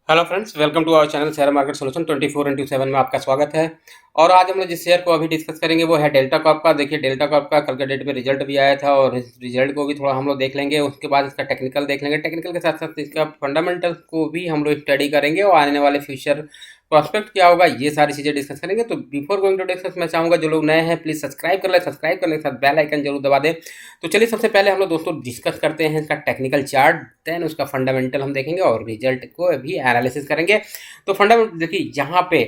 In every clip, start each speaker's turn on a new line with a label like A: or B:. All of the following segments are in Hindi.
A: Hello friends, welcome to our channel share market solution 24x7 में आपका स्वागत है। और आज हम लोग जिस शेयर को अभी डिस्कस करेंगे वो है डेल्टा कॉर्प का। देखिए, डेल्टा कॉर्प का कल के डेट में रिजल्ट भी आया था और इस रिजल्ट को भी थोड़ा हम लोग देख लेंगे। उसके बाद इसका टेक्निकल देख लेंगे, टेक्निकल के साथ साथ इसका फंडामेंटल को भी हम लोग स्टडी करेंगे और आने वाले फ्यूचर प्रॉस्पेक्ट क्या होगा ये सारी चीज़ें डिस्कस करेंगे। तो बिफोर गोइंग टू डिस्कस मैं चाहूँगा जो लोग नए हैं प्लीज़ सब्सक्राइब कर लें, सब्सक्राइब करने के साथ बेल आइकन जरूर दबा दें। तो चलिए सबसे पहले हम लोग दोस्तों डिस्कस करते हैं इसका टेक्निकल चार्ट, देन उसका फंडामेंटल हम देखेंगे और रिजल्ट को भी एनालिसिस करेंगे। तो फंडामेंटल देखिए यहाँ पे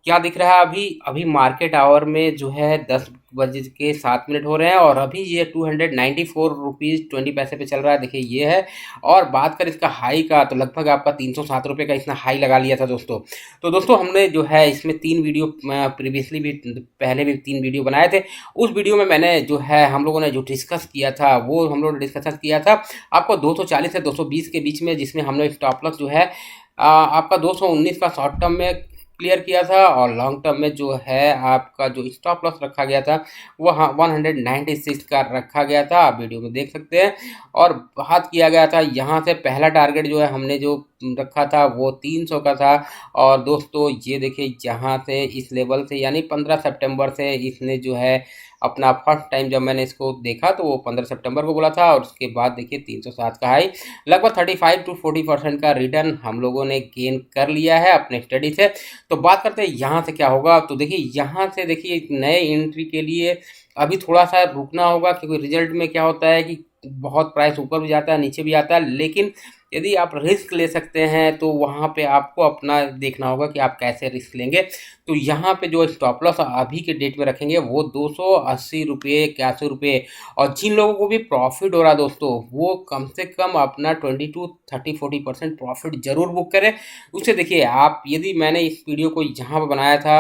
A: क्या दिख रहा है। अभी अभी मार्केट आवर में जो है 10 बज के 7 मिनट हो रहे हैं और अभी ये 294 रुपीज़ 20 पैसे पे चल रहा है। देखिए ये है। और बात करें इसका हाई का तो लगभग आपका 307 रुपये का इसने हाई लगा लिया था दोस्तों। तो दोस्तों हमने जो है इसमें 3 वीडियो प्रीवियसली भी पहले भी 3 वीडियो बनाए थे। उस वीडियो में मैंने जो है हम लोगों ने जो डिस्कस किया था वो हम लोगों ने डिस्कस किया था आपको 240 से 220 के बीच में, जिसमें हमने स्टॉप लॉस जो है आपका 219 का शॉर्ट टर्म में क्लियर किया था और लॉन्ग टर्म में जो है आपका जो स्टॉप लॉस रखा गया था वो 196 का रखा गया था, आप वीडियो में देख सकते हैं। और बात किया गया था यहाँ से पहला टारगेट जो है हमने जो रखा था वो 300 का था। और दोस्तों ये देखिए यहाँ से इस लेवल से यानी 15 सितंबर से इसने जो है अपना फर्स्ट टाइम जब मैंने इसको देखा तो वो 15 सितंबर को बोला था और उसके बाद देखिए 307 का हाई, लगभग 35 to 40% का रिटर्न हम लोगों ने गेन कर लिया है अपने स्टडी से। तो बात करते हैं यहाँ से क्या होगा। तो देखिए यहाँ से देखिए नए एंट्री के लिए अभी थोड़ा सा रुकना होगा, क्योंकि रिजल्ट में क्या होता है कि बहुत प्राइस ऊपर भी जाता है नीचे भी आता है। लेकिन यदि आप रिस्क ले सकते हैं तो वहाँ पे आपको अपना देखना होगा कि आप कैसे रिस्क लेंगे। तो यहाँ पे जो स्टॉप लॉस अभी के डेट में रखेंगे वो 280 रुपये 81 रुपये। और जिन लोगों को भी प्रॉफिट हो रहा है दोस्तों वो कम से कम अपना 20 to 30 40% प्रॉफिट जरूर बुक करें। उससे देखिए आप, यदि मैंने इस वीडियो को यहाँ पर बनाया था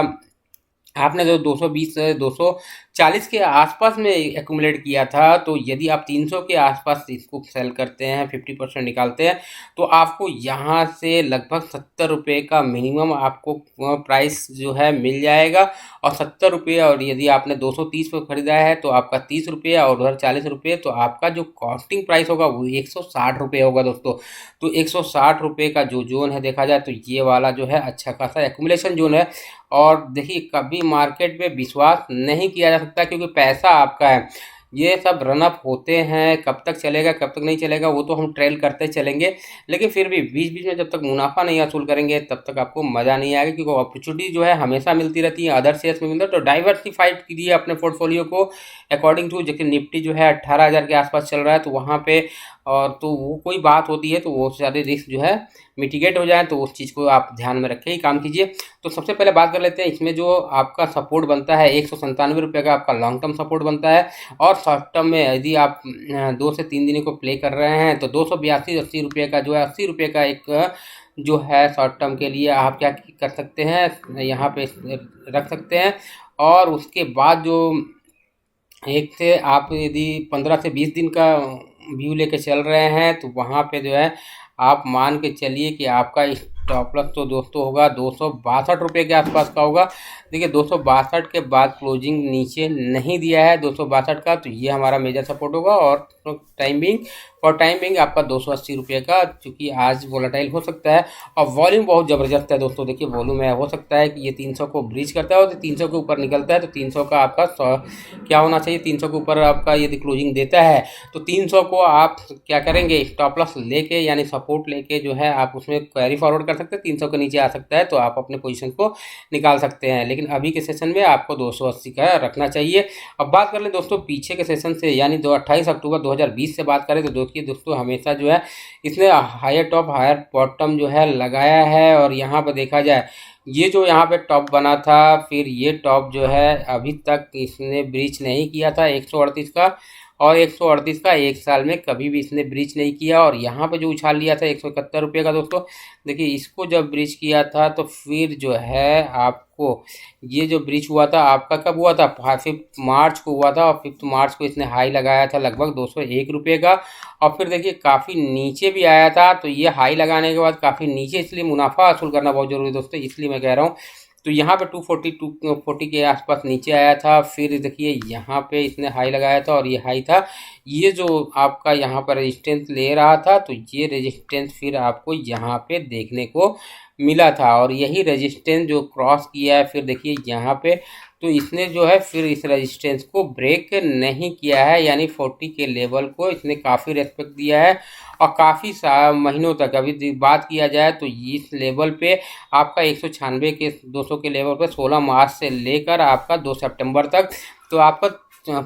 A: आपने जो 220 से 240 के आसपास में एक्यूमुलेट किया था, तो यदि आप 300 के आसपास इसको सेल करते हैं 50% निकालते हैं तो आपको यहाँ से लगभग 70 रुपये का मिनिमम आपको प्राइस जो है मिल जाएगा। और 70 रुपये, और यदि आपने 230 पे खरीदा है तो आपका 30 रुपये और उधर 40 रुपये, तो आपका जो कॉस्टिंग प्राइस होगा वो 160 रुपये होगा दोस्तों। तो 160 रुपये का जो जोन है देखा जाए तो ये वाला जो है अच्छा खासा एक्यूमुलेशन जोन है। और देखिए कभी मार्केट पे विश्वास नहीं किया जा सकता, क्योंकि पैसा आपका है। ये सब रनअप होते हैं, कब तक चलेगा कब तक नहीं चलेगा वो तो हम ट्रेल करते चलेंगे, लेकिन फिर भी बीच बीच में जब तक मुनाफा नहीं हासिल करेंगे तब तक आपको मज़ा नहीं आएगा। क्योंकि अपॉर्चुनिटी जो है हमेशा मिलती रहती है, अदर शेयर्स में मिलता है। तो डाइवर्सिफाइड कीजिए अपने पोर्टफोलियो को अकॉर्डिंग टू, जैसे निफ्टी जो है 18,000 के आसपास चल रहा है तो वहाँ पे, और तो वो कोई बात होती है तो वो सारे रिस्क जो है मिटिगेट हो जाए, तो उस चीज़ को आप ध्यान में रखें ही काम कीजिए। तो सबसे पहले बात कर लेते हैं इसमें जो आपका सपोर्ट बनता है 197 रुपये का आपका लॉन्ग टर्म सपोर्ट बनता है। और शॉर्ट टर्म में यदि आप 2 से 3 दिन को प्ले कर रहे हैं तो 282-80 रुपये का जो है 80 रुपये का एक जो है शॉर्ट टर्म के लिए आप क्या कर सकते हैं यहाँ पे रख सकते हैं। और उसके बाद जो एक से आप यदि 15 से 20 दिन का व्यू लेके चल रहे हैं तो वहाँ पे जो है आप मान के चलिए कि आपका स्टॉप लॉस तो दोस्तों होगा 262 रुपये के आसपास का होगा। देखिए 262 के बाद क्लोजिंग नीचे नहीं दिया है 262 का, तो ये हमारा मेजर सपोर्ट होगा। और टाइम बिंग आपका 280 रुपये का, क्योंकि आज वोलेटाइल हो सकता है और वॉल्यूम बहुत ज़बरदस्त है दोस्तों। देखिए वॉल्यूम है, हो सकता है कि ये 300 को ब्रीच करता है और 300 के ऊपर निकलता है तो 300 का आपका क्या होना चाहिए, 300 के ऊपर आपका यदि क्लोजिंग देता है तो 300 को आप क्या करेंगे, स्टॉप लॉस लेके यानी सपोर्ट लेके जो है आप उसमें कैरी फॉरवर्ड कर सकते हैं। 300 के नीचे आ सकता है तो आप अपने पोजीशन को निकाल सकते हैं, लेकिन अभी के सेशन में आपको 280 का रखना चाहिए। अब बात कर लें दोस्तों पीछे के सेशन से, यानी 28 अक्टूबर 2020 से बात करें तो देखिए दोस्तों हमेशा जो है इसने हायर टॉप हायर बॉटम जो है लगाया है। और यहाँ पर देखा जाए ये जो यहाँ पे टॉप बना था, फिर ये टॉप जो है अभी तक इसने ब्रीच नहीं किया था 138 का, और 138 का एक साल में कभी भी इसने ब्रीच नहीं किया। और यहाँ पे जो उछाल लिया था 171 रुपये का दोस्तों, देखिए इसको जब ब्रीच किया था तो फिर जो है आपको ये जो ब्रीच हुआ था आपका कब हुआ था, 5 मार्च को हुआ था। और 5 मार्च को इसने हाई लगाया था लगभग 201 रुपये का। और फिर देखिए काफ़ी नीचे भी आया था, तो ये हाई लगाने के बाद काफ़ी नीचे, इसलिए मुनाफा हासिल करना बहुत ज़रूरी है दोस्तों, इसलिए मैं कह रहा हूँ। तो यहाँ पे 240 के आसपास नीचे आया था। फिर देखिए यहाँ पे इसने हाई लगाया था और ये हाई था। ये जो आपका यहाँ पर रेजिस्टेंस ले रहा था, तो ये रेजिस्टेंस फिर आपको यहाँ पे देखने को मिला था और यही रेजिस्टेंस जो क्रॉस किया है, फिर देखिए यहाँ पे तो इसने जो है फिर इस रेजिस्टेंस को ब्रेक नहीं किया है, यानी 40 के लेवल को इसने काफ़ी रेस्पेक्ट दिया है और काफ़ी महीनों तक अभी बात किया जाए तो इस लेवल पे आपका 196 के 200 के लेवल पे 16 मार्च से लेकर आपका 2 सितंबर तक तो आपका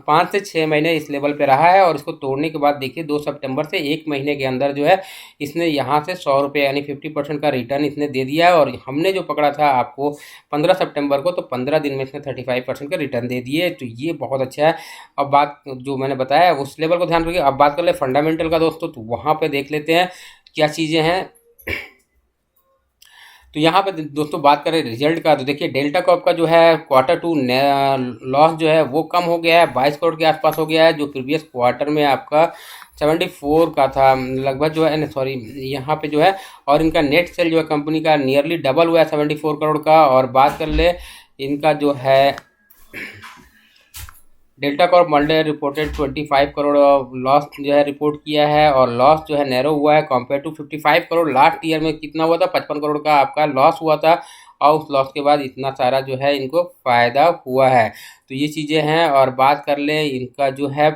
A: 5 से 6 महीने इस लेवल पे रहा है। और इसको तोड़ने के बाद देखिए 2 सितंबर से 1 महीने के अंदर जो है इसने यहाँ से 100 रुपये यानी 50% का रिटर्न इसने दे दिया है। और हमने जो पकड़ा था आपको 15 सितंबर को, तो 15 दिन में इसने 35% का रिटर्न दे दिए, तो ये बहुत अच्छा है। अब बात जो मैंने बताया उस लेवल को ध्यान रखिए। अब बात कर ले फंडामेंटल का दोस्तों, तो वहाँ पर देख लेते हैं क्या चीज़ें हैं। तो यहाँ पे दोस्तों बात करें रिजल्ट का, तो देखिए डेल्टा कॉर्प का जो है Q2 लॉस जो है वो कम हो गया है, 22 करोड़ के आसपास हो गया है, जो प्रीवियस क्वार्टर में आपका 74 का था लगभग जो है, सॉरी यहाँ पे जो है। और इनका नेट सेल जो है कंपनी का नियरली डबल हुआ है 74 करोड़ का। और बात कर ले इनका जो है delta Corp Monday reported 25 crore loss जो है रिपोर्ट किया है और लॉस जो है नैरो हुआ है compare to 55 crore. Last year में कितना हुआ था, 55 करोड़ का आपका लॉस हुआ था और उस लॉस के बाद इतना सारा जो है इनको फ़ायदा हुआ है। तो ये चीज़ें हैं। और बात कर ले इनका जो है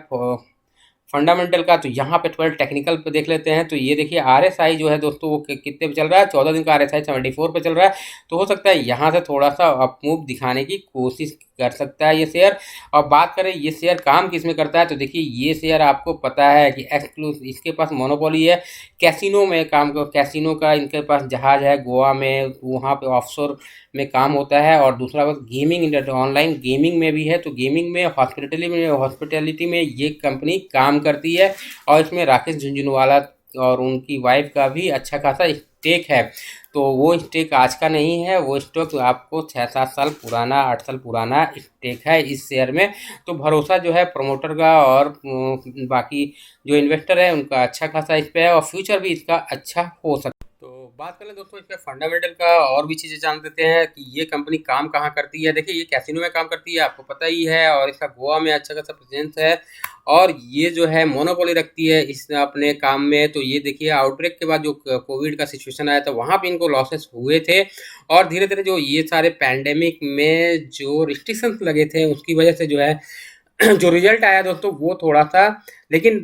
A: फंडामेंटल का, तो यहाँ पे 12 टेक्निकल पे देख लेते हैं। तो ये देखिए RSI जो है दोस्तों वो कितने पे चल रहा है, 14 दिन का RSI 74 पे चल रहा है। तो हो सकता है यहाँ से थोड़ा सा अप मूव दिखाने की कोशिश कर सकता है ये शेयर। और बात करें ये शेयर काम किस में करता है, तो देखिए ये शेयर आपको पता है कि एक्सक्लूसिव इसके पास मोनोपोली है कैसीनो में काम कर, कैसीनो का इनके पास जहाज है गोवा में, वहाँ पे ऑफशोर में काम होता है। और दूसरा बात गेमिंग, ऑनलाइन गेमिंग में भी है। तो गेमिंग में हॉस्पिटैलिटी में ये कंपनी काम करती है और इसमें राकेश झुंझुनवाला और उनकी वाइफ का भी अच्छा खासा स्टेक है। तो वो स्टेक आज का नहीं है, वो स्टॉक आपको 6-7 साल पुराना 8 साल पुराना स्टेक है इस शेयर में। तो भरोसा जो है प्रमोटर का और बाकी जो इन्वेस्टर है उनका अच्छा खासा इस पर है और फ्यूचर भी इसका अच्छा हो सकता है। तो बात करें दोस्तों इसके फंडामेंटल का और भी चीज़ें जान देते हैं कि ये कंपनी काम कहाँ करती है। देखिए ये कैसीनो में काम करती है आपको पता ही है और इसका गोवा में अच्छा खासा प्रेजेंस है और ये जो है मोनोपोली रखती है इस अपने काम में। तो ये देखिए आउटब्रेक के बाद जो कोविड का सिचुएशन आया था वहाँ पे इनको लॉसेस हुए थे और धीरे धीरे जो ये सारे पैंडेमिक में जो रिस्ट्रिक्शंस लगे थे उसकी वजह से जो है जो रिजल्ट आया दोस्तों वो थोड़ा सा लेकिन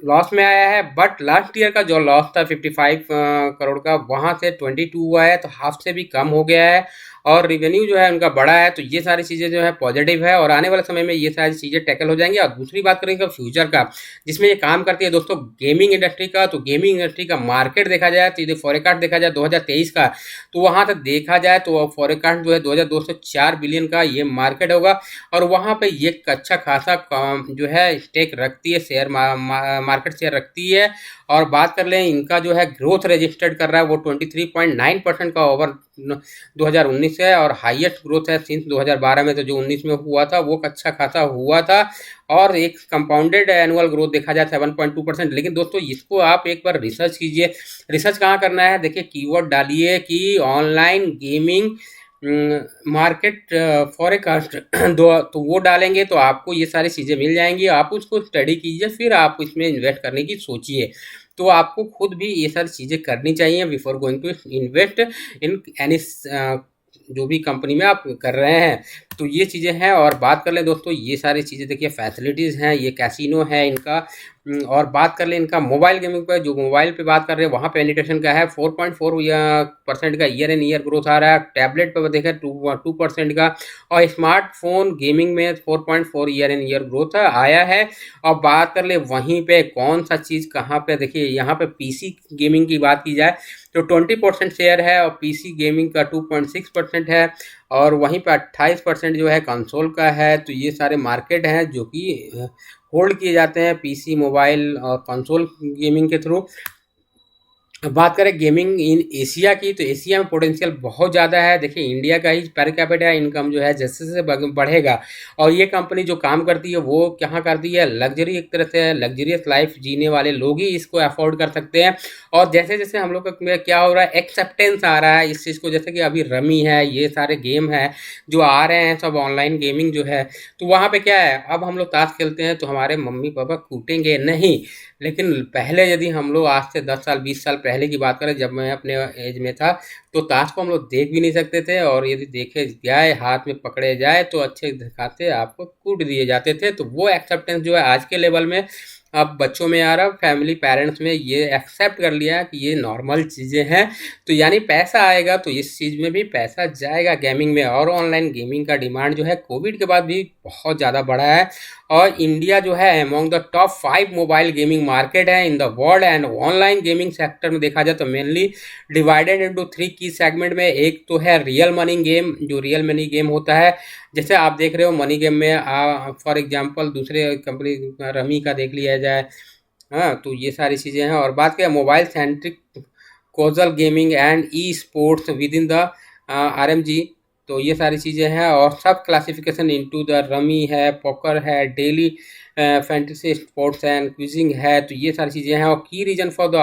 A: लॉस में आया है। बट लास्ट ईयर का जो लॉस था 55 करोड़ का, वहाँ से 22 हुआ है, तो हाफ से भी कम हो गया है और रिवेन्यू जो है उनका बड़ा है। तो ये सारी चीज़ें जो है पॉजिटिव है और आने वाले समय में ये सारी चीज़ें टैकल हो जाएंगी। और दूसरी बात करेंगे फ्यूचर का, जिसमें ये काम करती है दोस्तों गेमिंग इंडस्ट्री का। तो गेमिंग इंडस्ट्री का मार्केट देखा जाए तो यदि फॉरकास्ट देखा जाए 2023 का, तो वहाँ तक देखा जाए तो फॉरकास्ट जो है 2204 बिलियन का ये मार्केट होगा और वहाँ पे ये अच्छा खासा जो है स्टेक रखती है, शेयर मार्केट शेयर रखती है। और बात कर लें इनका जो है ग्रोथ रजिस्टर्ड कर रहा है वो 23.9% का ओवर 2019 है और हाईएस्ट ग्रोथ है सिंस 2012 में। तो जो 19 में हुआ था वो अच्छा खासा हुआ था और एक कंपाउंडेड एनुअल ग्रोथ देखा जाए 7.2%। लेकिन दोस्तों इसको आप एक बार रिसर्च कीजिए। रिसर्च कहाँ करना है, देखिए कीवर्ड डालिए कि ऑनलाइन गेमिंग मार्केट फॉरकास्ट तो वो डालेंगे तो आपको ये सारी चीज़ें मिल जाएंगी। आप उसको स्टडी कीजिए फिर आप इसमें इन्वेस्ट करने की सोचिए। तो आपको खुद भी ये सारी चीज़ें करनी चाहिए before going to invest in any जो भी कंपनी में आप कर रहे हैं। तो ये चीज़ें हैं। और बात कर लें दोस्तों ये सारी चीज़ें देखिए फैसिलिटीज़ हैं, ये कैसीनो है इनका। और बात कर लें इनका मोबाइल गेमिंग पर, जो मोबाइल पे बात कर रहे हैं वहाँ पेनिट्रेशन का है 4.4% का ईयर एन ईयर ग्रोथ आ रहा है। टैबलेट पर देखें 2% का और स्मार्टफोन गेमिंग में 4.4 ईयर एन ईयर ग्रोथ आया है। और बात कर ले वहीं पे कौन सा चीज़ कहाँ पे, देखिए यहाँ पे पीसी गेमिंग की बात की जाए तो 20% शेयर है और पीसी गेमिंग का 2.6% है और वहीं पे 28% जो है कंसोल का है। तो ये सारे मार्केट हैं जो कि होल्ड किए जाते हैं पीसी मोबाइल और कंसोल गेमिंग के थ्रू। बात करें गेमिंग इन एशिया की, तो एशिया में पोटेंशियल बहुत ज़्यादा है। देखिए इंडिया का ही पर कैपिटा इनकम जो है जैसे जैसे बढ़ेगा, और ये कंपनी जो काम करती है वो कहाँ करती है, लग्जरी, एक तरह से लग्जरियस लाइफ जीने वाले लोग ही इसको अफोर्ड कर सकते हैं। और जैसे जैसे हम लोग का क्या हो रहा है, एक्सेप्टेंस आ रहा है इस चीज़ को, जैसे कि अभी रमी है, ये सारे गेम है जो आ रहे हैं सब ऑनलाइन गेमिंग जो है, तो वहाँ पे क्या है, अब हम लोग ताश खेलते हैं तो हमारे मम्मी पापा कूटेंगे नहीं। लेकिन पहले यदि हम लोग आज से 10 साल 20 साल पहले की बात करें, जब मैं अपने एज में था, तो ताश को हम लोग देख भी नहीं सकते थे, और यदि देखे जाए, हाथ में पकड़े जाए तो अच्छे दिखाते आपको कूट दिए जाते थे। तो वो एक्सेप्टेंस जो है आज के लेवल में अब बच्चों में आ रहा, फैमिली पेरेंट्स में ये एक्सेप्ट कर लिया कि ये नॉर्मल चीज़ें हैं। तो यानी पैसा आएगा तो इस चीज़ में भी पैसा जाएगा गेमिंग में, और ऑनलाइन गेमिंग का डिमांड जो है कोविड के बाद भी बहुत ज़्यादा बढ़ा है। और इंडिया जो है among the top 5 mobile gaming market है in the world. And online gaming sector में देखा जाए तो मेनली डिवाइडेड इनटू 3 की सेगमेंट में। एक तो है रियल मनी गेम, जो रियल मनी गेम होता है, जैसे आप देख रहे हो मनी गेम में फॉर एग्जांपल दूसरे कंपनी रमी का देख लिया जाए। हाँ, तो ये सारी चीज़ें हैं। और बात करें mobile centric casual gaming and e sports within the RMG, तो ये सारी चीज़ें हैं। और सब क्लासिफिकेशन इनटू द रमी है, पोकर है, daily fantasy sports and quizzing है, तो ये सारी चीज़ें हैं। और key reason for the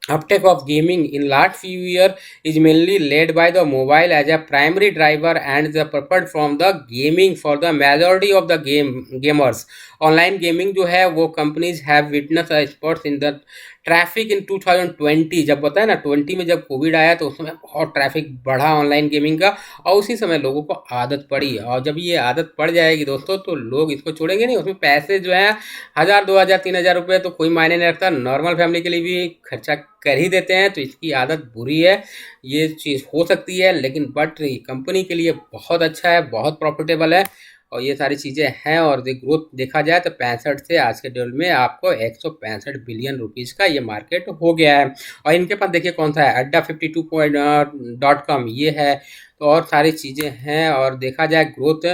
A: uptake of gaming in last few years is mainly led by the mobile as a primary driver and the preferred from the gaming for the majority of the gamers. Online gaming जो है वो companies have witnessed a spurt in the traffic in 2020, जब बताया ना 20 में जब कोविड आया तो उस समय बहुत ट्रैफिक बढ़ा ऑनलाइन गेमिंग का, और उसी समय लोगों को आदत पड़ी। और जब ये आदत पड़ जाएगी दोस्तों तो लोग इसको छोड़ेंगे नहीं। उसमें पैसे जो है 1000 2000 3000 रुपये तो कोई मायने नहीं रखता, नॉर्मल फैमिली के लिए भी खर्चा कर ही देते हैं। तो इसकी आदत बुरी है, ये चीज़ हो सकती है, लेकिन बट कंपनी के लिए बहुत अच्छा है, बहुत प्रॉफिटेबल है, और ये सारी चीज़ें हैं। और ग्रोथ देखा जाए तो 65 से आज के डेट में आपको 165 बिलियन रुपीज़ का ये मार्केट हो गया है। और इनके पास देखिए कौन सा है, Adda52.com ये है, तो और सारी चीज़ें हैं। और देखा जाए ग्रोथ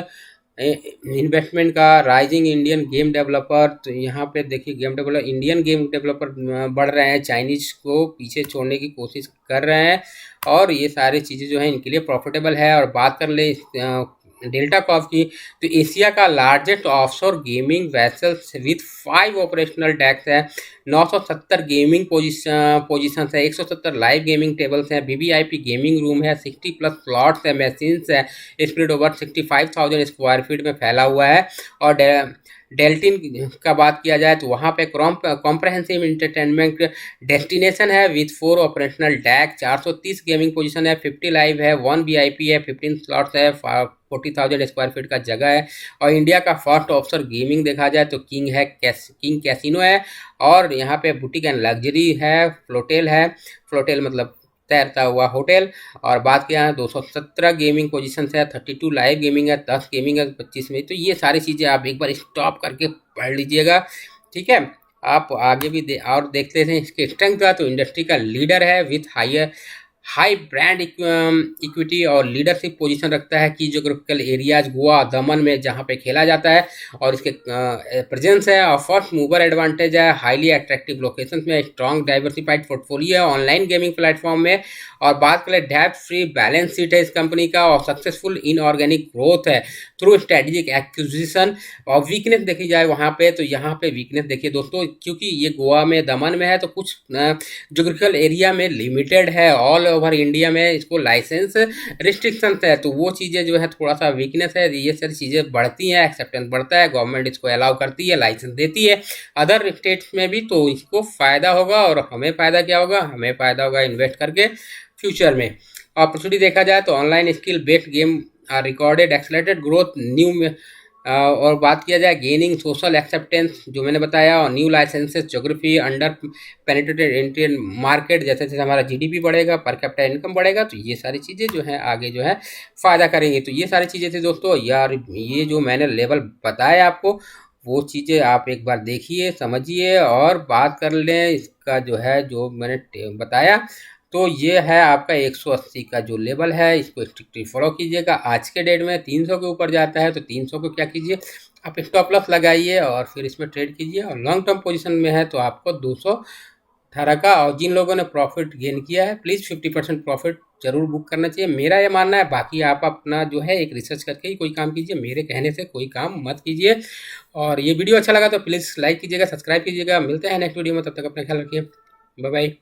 A: इन्वेस्टमेंट का, राइजिंग इंडियन गेम डेवलपर, तो यहाँ पे देखिए game developer, Indian game developer बढ़ रहे हैं, चाइनीज को पीछे छोड़ने की कोशिश कर रहे हैं, और ये सारी चीज़ें जो हैं इनके लिए प्रॉफिटेबल है। और बात कर ले डेल्टा कॉर्प की, तो एशिया का largest offshore gaming vessels with 5 operational desk है, 970 गेमिंग पोजीशन है, 170 लाइव गेमिंग टेबल्स हैं, VVIP गेमिंग रूम है, 60 प्लस स्लॉट्स है, मशीन्स है, स्प्रेड ओवर 65,000 स्क्वायर फीट में फैला हुआ है। और डेल्टिन का बात किया जाए तो वहाँ पे कॉम्प्रहेंसिव इंटरटेनमेंट डेस्टिनेशन है with 4 operational deck, 430 gaming position है, 50 लाइव है, 1 VIP है, 15 स्लॉट्स है, 40,000 स्क्वायर फीट का जगह है। और इंडिया का फर्स्ट ऑफशोर गेमिंग देखा जाए तो किंग है, किंग कैसीनो है, और यहाँ पे बुटीक एंड लग्जरी है, फ्लोटेल है, फ्लोटेल मतलब तैरता हुआ होटल। और बात किया है 217 गेमिंग पोजीशन है, 32 लाइव गेमिंग है, 10 गेमिंग है 25 में। तो ये सारी चीज़ें आप एक बार स्टॉप करके पढ़ लीजिएगा, ठीक है। आप आगे भी और देखते हैं इसके स्ट्रेंथ का, तो इंडस्ट्री का लीडर है विथ हाई ब्रांड इक्विटी और लीडरशिप पोजीशन रखता है की जोग्राफिकल एरियाज गोवा दमन में जहाँ पे खेला जाता है, और इसके प्रेजेंस है। और फर्स्ट मूवर एडवांटेज है, हाईली अट्रैक्टिव लोकेशंस में, स्ट्रॉन्ग डाइवर्सिफाइड पोर्टफोलियो है ऑनलाइन गेमिंग प्लेटफॉर्म में। और बात करें डेब्ट फ्री बैलेंस शीट है इस कंपनी का, और सक्सेसफुल इनऑर्गेनिक ग्रोथ है थ्रू स्ट्रेटेजिक एक्विजिशन। और वीकनेस देखी जाए वहाँ पे, तो यहाँ पे वीकनेस देखिए दोस्तों, क्योंकि ये गोवा में दमन में है तो कुछ जोग्राफिकल एरिया में लिमिटेड है, ऑल ओवर इंडिया में इसको लाइसेंस रिस्ट्रिक्शन है, तो वो चीज़ें जो है थोड़ा सा वीकनेस है। ये सारी चीज़ें बढ़ती हैं, एक्सेप्टेंस बढ़ता है, गवर्नमेंट इसको अलाउ करती है, लाइसेंस देती है अदर स्टेट्स में भी, तो इसको फ़ायदा होगा। और हमें फ़ायदा क्या होगा, हमें फ़ायदा होगा इन्वेस्ट करके फ्यूचर में। अपॉर्चुनिटी देखा जाए तो online skill based game recorded accelerated growth new में। और बात किया जाए गेनिंग सोशल एक्सेप्टेंस जो मैंने बताया, और new licences, geography, under penetrated Indian market, जैसे जैसे हमारा GDP बढ़ेगा, पर कैपिटा इनकम बढ़ेगा, तो ये सारी चीज़ें जो है आगे जो है फ़ायदा करेंगी। तो ये सारी चीज़ें थी दोस्तों यार, ये जो मैंने लेवल बताया आपको वो चीज़ें आप एक बार देखिए, समझिए, और बात कर लें इसका जो है जो मैंने बताया। तो ये है आपका 180 का जो लेवल है, इसको स्ट्रिक्टली फॉलो कीजिएगा। आज के डेट में 300 के ऊपर जाता है तो 300 को क्या कीजिए, आप स्टॉप लॉस लगाइए और फिर इसमें ट्रेड कीजिए। और लॉन्ग टर्म पोजीशन में है तो आपको 200 18 का। और जिन लोगों ने प्रॉफिट गेन किया है प्लीज़ 50% प्रॉफिट ज़रूर बुक करना चाहिए, मेरा ये मानना है। बाकी आप अपना जो है एक रिसर्च करके ही कोई काम कीजिए, मेरे कहने से कोई काम मत कीजिए। और ये वीडियो अच्छा लगा तो प्लीज़ लाइक कीजिएगा, सब्सक्राइब कीजिएगा। मिलते हैं नेक्स्ट वीडियो में, तब तक अपना ख्याल रखिए। Bye bye.